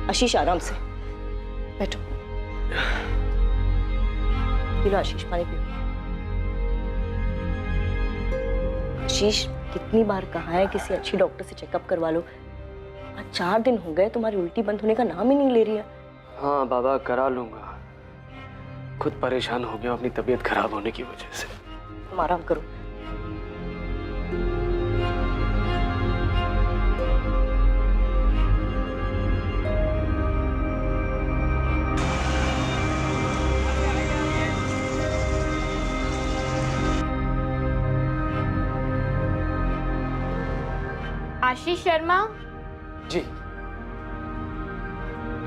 आशीष आराम से बैठो। पी लो आशीष, पानी पियो। आशीष, कितनी बार कहा है किसी अच्छी डॉक्टर से चेकअप करवा लो। आज 4 दिन हो गए, तुम्हारी उल्टी बंद होने का नाम ही नहीं ले रही है। हाँ बाबा, करा लूंगा। खुद परेशान हो गया अपनी तबीयत खराब होने की वजह से। तुम आराम करो। आशीष शर्मा जी।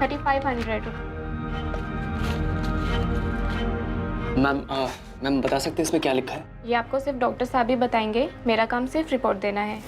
3500। मैम बता सकते हैं इसमें क्या लिखा है? ये आपको सिर्फ डॉक्टर साहब ही बताएंगे, मेरा काम सिर्फ रिपोर्ट देना है।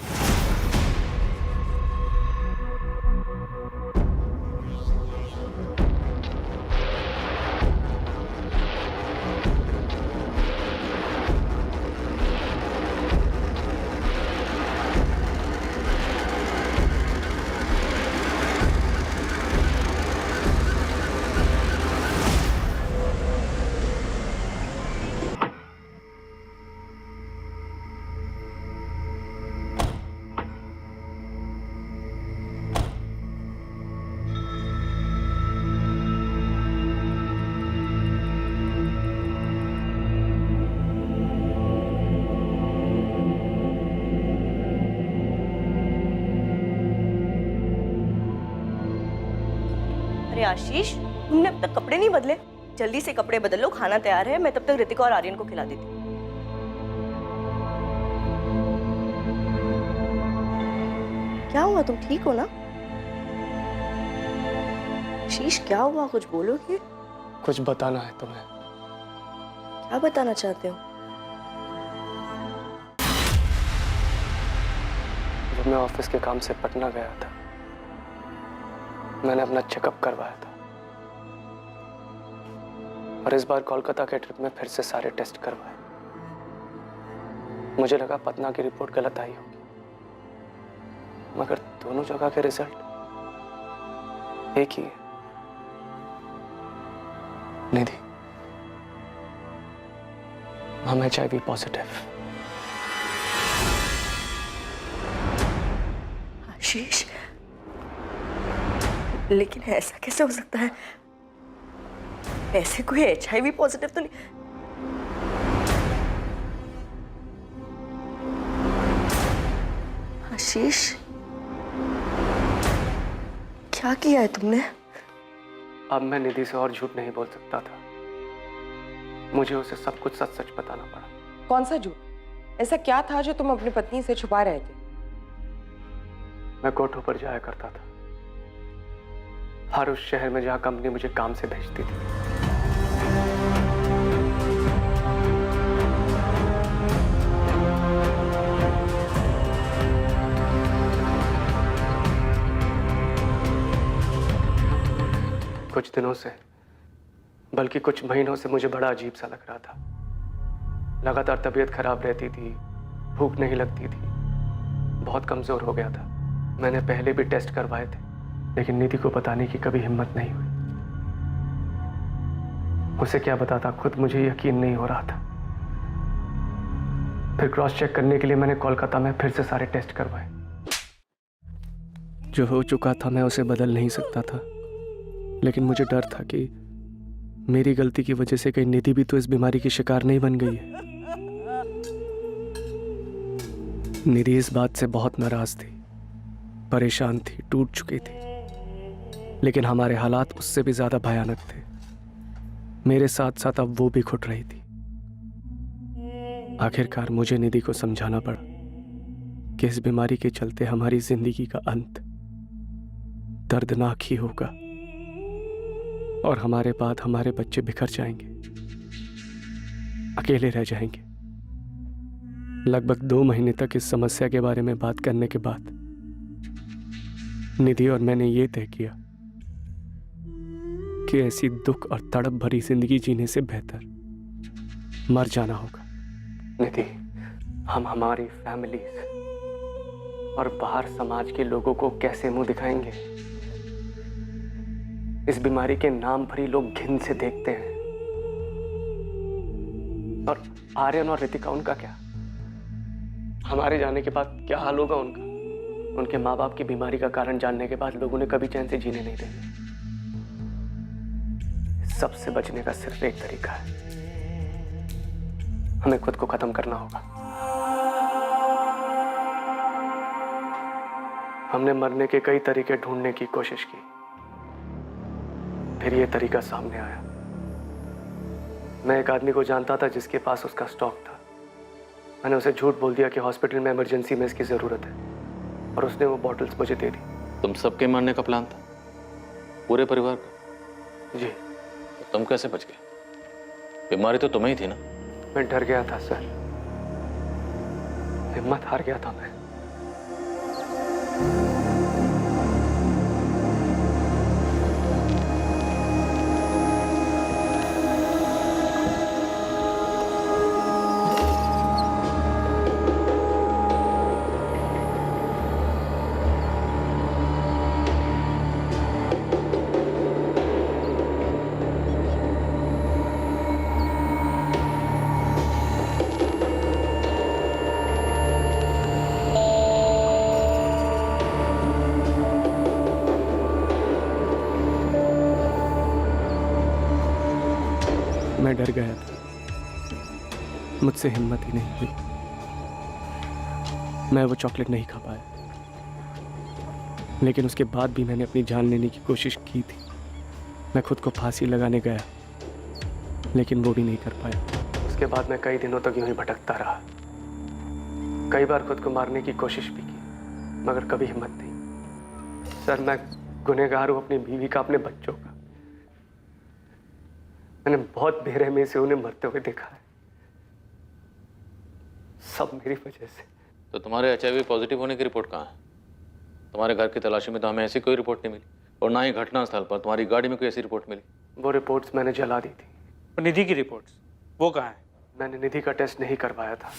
अरे आशीष, तुमने अब तक कपड़े नहीं बदले? जल्दी से कपड़े बदल लो, खाना तैयार है। मैं तब तक ऋतिका और आर्यन को खिला देती हूँ। क्या हुआ, तुम ठीक हो ना? आशीष क्या हुआ, कुछ बोलोगे? कुछ बताना है तुम्हें। क्या बताना चाहते हो? जब मैं ऑफिस के काम से पटना गया था, मैंने अपना चेकअप करवाया था और इस बार कोलकाता के ट्रिप में फिर से सारे टेस्ट करवाए। मुझे लगा पटना की रिपोर्ट गलत आई होगी, मगर दोनों जगह के रिजल्ट एक ही है। निधि, हम HIV पॉजिटिव। आशीष, लेकिन ऐसा कैसे हो सकता है? ऐसे कोई HIV पॉजिटिव तो नहीं। आशीष, क्या किया है तुमने? अब मैं निधि से और झूठ नहीं बोल सकता था। मुझे उसे सब कुछ सच सच बताना पड़ा। कौन सा झूठ? ऐसा क्या था जो तुम अपनी पत्नी से छुपा रहे थे? मैं कोठों पर जाया करता था, हर उस शहर में जहां कंपनी मुझे काम से भेजती थी। कुछ दिनों से, बल्कि कुछ महीनों से मुझे बड़ा अजीब सा लग रहा था। लगातार तबीयत खराब रहती थी, भूख नहीं लगती थी, बहुत कमजोर हो गया था। मैंने पहले भी टेस्ट करवाए थे, लेकिन निधि को बताने की कभी हिम्मत नहीं हुई। उसे क्या बताता, खुद मुझे यकीन नहीं हो रहा था। फिर क्रॉस चेक करने के लिए मैंने कोलकाता में फिर से सारे टेस्ट करवाए। जो हो चुका था मैं उसे बदल नहीं सकता था, लेकिन मुझे डर था कि मेरी गलती की वजह से कहीं निधि भी तो इस बीमारी की शिकार नहीं बन गई है। निधि इस बात से बहुत नाराज थी, परेशान थी, टूट चुकी थी, लेकिन हमारे हालात उससे भी ज्यादा भयानक थे। मेरे साथ साथ अब वो भी घुट रही थी। आखिरकार मुझे निधि को समझाना पड़ा कि इस बीमारी के चलते हमारी जिंदगी का अंत दर्दनाक ही होगा और हमारे बाद हमारे बच्चे बिखर जाएंगे, अकेले रह जाएंगे। लगभग 2 महीने तक इस समस्या के बारे में बात करने के बाद निधि और मैंने ये तय किया कि ऐसी दुख और तड़प भरी जिंदगी जीने से बेहतर मर जाना होगा। निधि, हम हमारी फैमिलीज और बाहर समाज के लोगों को कैसे मुंह दिखाएंगे? इस बीमारी के नाम पर ही लोग घिन से देखते हैं। और आर्यन और रितिका, उनका क्या? हमारे जाने के बाद क्या हाल होगा उनका? उनके माँ बाप की बीमारी का कारण जानने के बाद लोग उन्हें कभी चैन से जीने नहीं देंगे। सबसे बचने का सिर्फ एक तरीका है, हमें खुद को खत्म करना होगा। हमने मरने के कई तरीके ढूंढने की कोशिश की, फिर ये तरीका सामने आया। मैं एक आदमी को जानता था जिसके पास उसका स्टॉक था। मैंने उसे झूठ बोल दिया कि हॉस्पिटल में इमरजेंसी में इसकी जरूरत है, और उसने वो बॉटल्स मुझे दे दी। तुम सबके मारने का प्लान था, पूरे परिवार का? जी। तो तुम कैसे बच गए? बीमारी तो तुम्हें ही थी ना? मैं डर गया था सर, हिम्मत हार गया था मैं। मैं डर गया था, मुझसे हिम्मत ही नहीं हुई। मैं वो चॉकलेट नहीं खा पाया, लेकिन उसके बाद भी मैंने अपनी जान लेने की कोशिश की थी। मैं खुद को फांसी लगाने गया, लेकिन वो भी नहीं कर पाया। उसके बाद मैं कई दिनों तक यूं ही भटकता रहा। कई बार खुद को मारने की कोशिश भी की, मगर कभी हिम्मत नहीं। सर, मैं गुनहगार हूं अपनी बीवी का, अपने बच्चों का। मैंने बहुत बेरहमी से उन्हें मरते हुए देखा है, सब मेरी वजह से। तो तुम्हारे HIV पॉजिटिव होने की रिपोर्ट कहाँ है? तुम्हारे घर की तलाशी में तो हमें ऐसी कोई रिपोर्ट नहीं मिली, और ना ही घटनास्थल पर तुम्हारी गाड़ी में कोई ऐसी रिपोर्ट मिली। वो रिपोर्ट्स मैंने जला दी थी। और निधि की रिपोर्ट्स वो कहाँ है? मैंने निधि का टेस्ट नहीं करवाया था।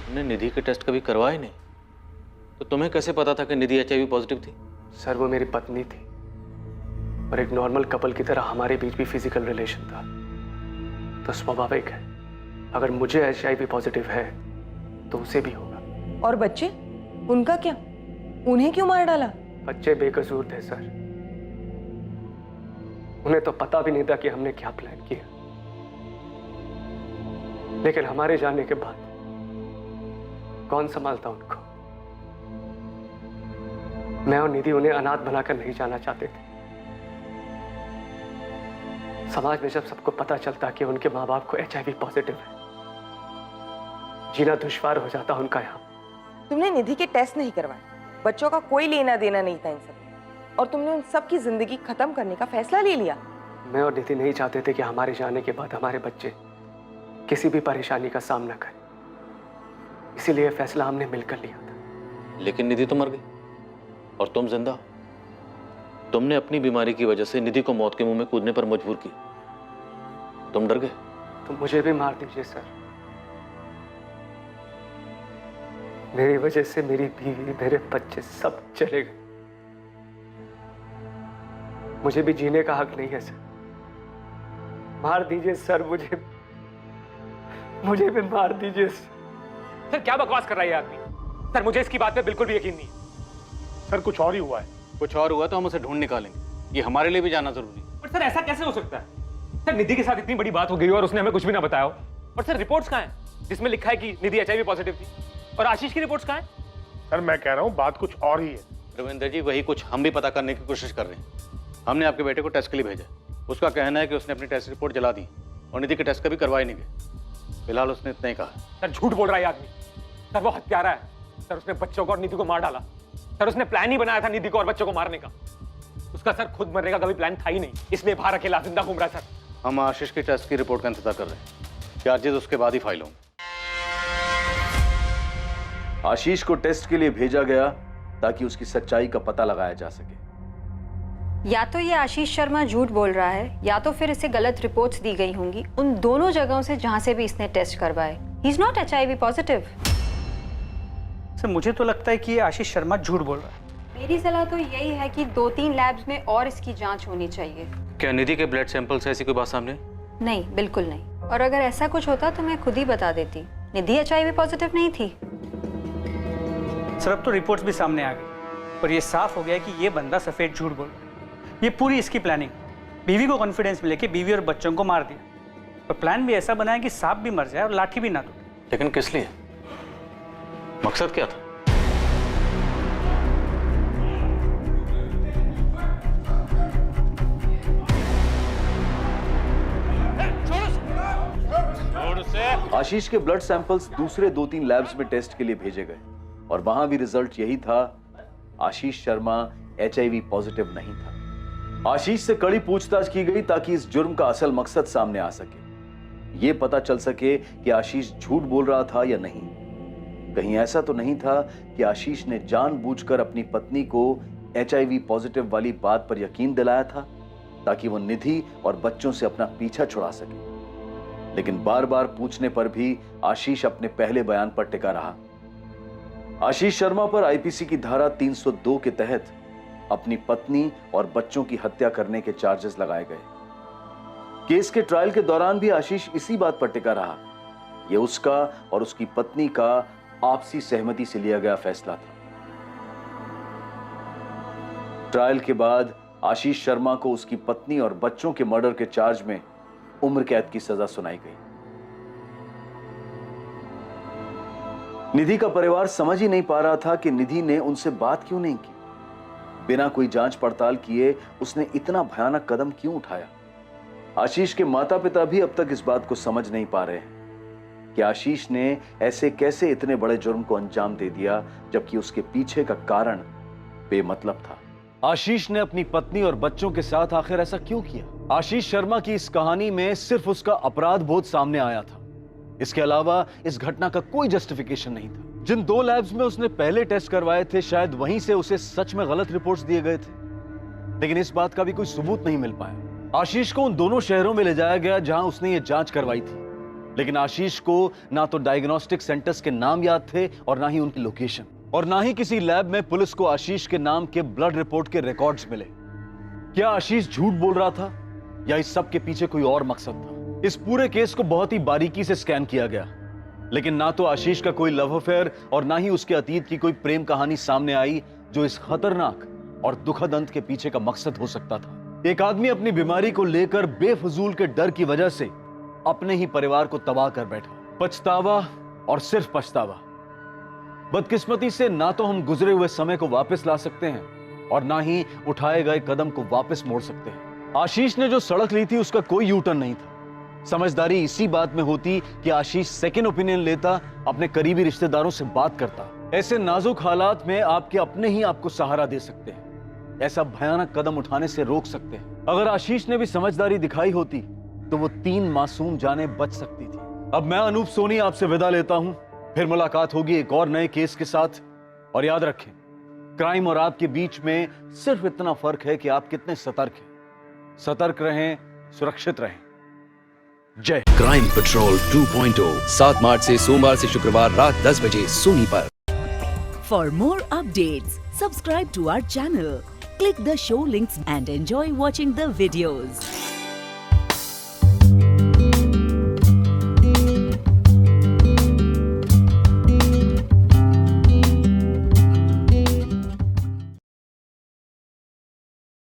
तुमने निधि के टेस्ट कभी करवाए नहीं, तो तुम्हें कैसे पता था कि निधि HIV पॉजिटिव थी? सर, वो मेरी पत्नी थी, और एक नॉर्मल कपल की तरह हमारे बीच भी फिजिकल रिलेशन था। तो स्वाभाविक है, अगर मुझे HIV पॉजिटिव है तो उसे भी होगा। और बच्चे, उनका क्या? उन्हें क्यों मार डाला? बच्चे बेकसूर थे सर, उन्हें तो पता भी नहीं था कि हमने क्या प्लान किया। लेकिन हमारे जाने के बाद कौन संभालता उनको? मैं और निधि उन्हें अनाथ बनाकर नहीं जाना चाहते थे। समाज में जब सबको पता चलता कि उनके माँ बाप को HIV पॉजिटिव है, जीना दुश्वार हो जाता उनका यहाँ। तुमने निधि के टेस्ट नहीं करवाए, बच्चों का कोई लेना देना नहीं था इन सब, और तुमने उन सब की जिंदगी खत्म करने का फैसला ले लिया। मैं और निधि नहीं चाहते थे कि हमारे जाने के बाद हमारे बच्चे किसी भी परेशानी का सामना करें, इसीलिए फैसला हमने मिलकर लिया था। लेकिन निधि तो मर गई और तुम जिंदा हो। तुमने अपनी बीमारी की वजह से निधि को मौत के मुंह में कूदने पर मजबूर किया। तुम डर गए? तो मुझे भी मार दीजिए सर। मेरी वजह से मेरी बीवी, मेरे बच्चे सब चले गए। मुझे भी जीने का हक नहीं है सर। मार दीजिए सर, मुझे भी मार दीजिए सर। क्या बकवास कर रहा है ये आदमी? सर मुझे इसकी बात पे बिल्कुल भी यकीन नहीं है। सर कुछ और ही हुआ है। कुछ और हुआ तो हम उसे ढूंढ निकालेंगे, ये हमारे लिए भी जानना जरूरी है। पर सर ऐसा कैसे हो सकता है? सर निधि के साथ इतनी बड़ी बात हो गई और उसने हमें कुछ भी ना बताया हो। और सर रिपोर्ट्स कहाँ हैं जिसमें लिखा है कि निधि HIV पॉजिटिव थी? और आशीष की रिपोर्ट्स कहाँ हैं? सर मैं कह रहा हूँ बात कुछ और ही है। रविंदर जी, वही कुछ हम भी पता करने की कोशिश कर रहे हैं। हमने आपके बेटे को टेस्ट के लिए भेजा। उसका कहना है कि उसने अपनी टेस्ट रिपोर्ट जला दी और निधि के टेस्ट कभी करवाए नहीं गए। फिलहाल उसने इतना ही कहा। सर झूठ बोल रहा है आदमी। सर वो हत्यारा है। सर उसने बच्चों को और निधि को मार डाला। सर उसने प्लान ही बनाया था निधि को और बच्चों को मारने का। उसका सर खुद मरने का कभी प्लान था ही नहीं, इसलिए बाहर अकेला जिंदा घूम रहा है। सर हम आशीष की टेस्ट की रिपोर्ट का इंतजार कर रहे हैं। चार्जेस उसके बाद ही फाइल होंगे। आशीष को टेस्ट के लिए भेजा गया ताकि उसकी सच्चाई का पता लगाया जा सके। या तो ये आशीष शर्मा झूठ बोल रहा है या तो फिर इसे गलत रिपोर्ट्स दी गई होंगी उन दोनों जगहों से जहां से भी इसने टेस्ट करवाए। He is not HIV positive. Sir मुझे तो लगता है कि ये आशीष शर्मा झूठ बोल रहा है। मेरी सलाह तो यही है कि 2-3 लैब्स में और इसकी जांच होनी चाहिए। क्या निधि के ब्लड सैंपल से ऐसी कोई बात सामने? नहीं, बिल्कुल नहीं। और अगर ऐसा कुछ होता तो मैं खुद ही बता देती। निधि HIV पॉजिटिव नहीं थी। सर अब तो रिपोर्ट्स भी सामने आ गई और ये साफ हो गया कि ये बंदा सफेद झूठ बोल रहा है। ये पूरी इसकी प्लानिंग। बीवी को कॉन्फिडेंस में लेके बीवी और बच्चों को मार दिया और प्लान भी ऐसा बनाया कि सांप भी मर जाए और लाठी भी ना टूटे। लेकिन किस लिए? मकसद क्या था? आशीष के ब्लड सैंपल्स दूसरे 2-3 लैब्स में टेस्ट के लिए भेजे गए और वहां भी रिजल्ट यही था, आशीष शर्मा HIV पॉजिटिव नहीं था। आशीष से कड़ी पूछताछ की गई ताकि इस जुर्म का असल मकसद सामने आ सके, ये पता चल सके कि आशीष झूठ बोल रहा था या नहीं। कहीं ऐसा तो नहीं था कि आशीष ने जानबूझकर अपनी पत्नी को HIV पॉजिटिव वाली बात पर यकीन दिलाया था ताकि वो निधि और बच्चों से अपना पीछा छुड़ा सके। लेकिन बार बार पूछने पर भी आशीष अपने पहले बयान पर टिका रहा। आशीष शर्मा पर IPC की धारा 302 के तहत अपनी पत्नी और बच्चों की हत्या करने के चार्जेस लगाए गए। केस के ट्रायल के दौरान भी आशीष इसी बात पर टिका रहा। यह उसका और उसकी पत्नी का आपसी सहमति से लिया गया फैसला था। ट्रायल के बाद आशीष शर्मा को उसकी पत्नी और बच्चों के मर्डर के चार्ज में उम्र कैद की सजा सुनाई गई। निधि का परिवार समझ ही नहीं पा रहा था कि निधि ने उनसे बात क्यों नहीं की। बिना कोई जांच पड़ताल किए उसने इतना भयानक कदम क्यों उठाया। आशीष के माता पिता भी अब तक इस बात को समझ नहीं पा रहे हैं कि आशीष ने ऐसे कैसे इतने बड़े जुर्म को अंजाम दे दिया जबकि उसके पीछे का कारण बेमतलब था। आशीष ने अपनी पत्नी और बच्चों के साथ आखिर ऐसा क्यों किया? आशीष शर्मा की इस कहानी में सिर्फ उसका अपराध बोध सामने आया था। इसके अलावा इस घटना का कोई जस्टिफिकेशन नहीं था। जिन 2 लैब्स में उसने पहले टेस्ट करवाए थे शायद वहीं से उसे सच में गलत रिपोर्ट्स दिए गए थे, लेकिन इस बात का भी कोई सबूत नहीं मिल पाया। आशीष को उन दोनों शहरों में ले जाया गया जहां उसने ये जांच करवाई थी, लेकिन आशीष को ना तो डायग्नोस्टिक सेंटर्स के नाम याद थे और ना ही उनकी लोकेशन, और ना ही किसी लैब में पुलिस को आशीष के नाम के ब्लड रिपोर्ट के रिकॉर्ड्स मिले। क्या आशीष झूठ बोल रहा था या इस सब के पीछे कोई और मकसद था? इस पूरे केस को बहुत ही बारीकी से स्कैन किया गया, लेकिन ना तो आशीष का कोई लव अफेयर और ना ही उसके अतीत की कोई प्रेम कहानी सामने आई जो इस खतरनाक और दुखद अंत के पीछे का मकसद हो सकता था। एक आदमी अपनी बीमारी को लेकर बेफजूल के डर की वजह से अपने ही परिवार को तबाह कर बैठा। पछतावा और सिर्फ पछतावा। बदकिस्मती से ना तो हम गुजरे हुए समय को वापस ला सकते हैं और ना ही उठाए गए कदम को वापस मोड़ सकते हैं। आशीष ने जो सड़क ली थी उसका कोई यू टर्न नहीं था। समझदारी इसी बात में होती कि आशीष सेकंड ओपिनियन लेता, अपने करीबी रिश्तेदारों से बात करता। ऐसे नाजुक हालात में आपके अपने ही आपको सहारा दे सकते हैं, ऐसा भयानक कदम उठाने से रोक सकते हैं। अगर आशीष ने भी समझदारी दिखाई होती तो वो 3 मासूम जानें बच सकती थी। अब मैं अनूप सोनी आपसे विदा लेता हूं, फिर मुलाकात होगी एक और नए केस के साथ। और याद रखें, क्राइम और आपके बीच में सिर्फ इतना फर्क है कि आप कितने सतर्क हैं। सतर्क रहें, सुरक्षित रहें। जय। क्राइम पेट्रोल 2.0 7 मार्च से सोमवार से शुक्रवार रात 10 बजे सोनी पर। For more updates, subscribe to our channel, click the show links and enjoy watching the videos.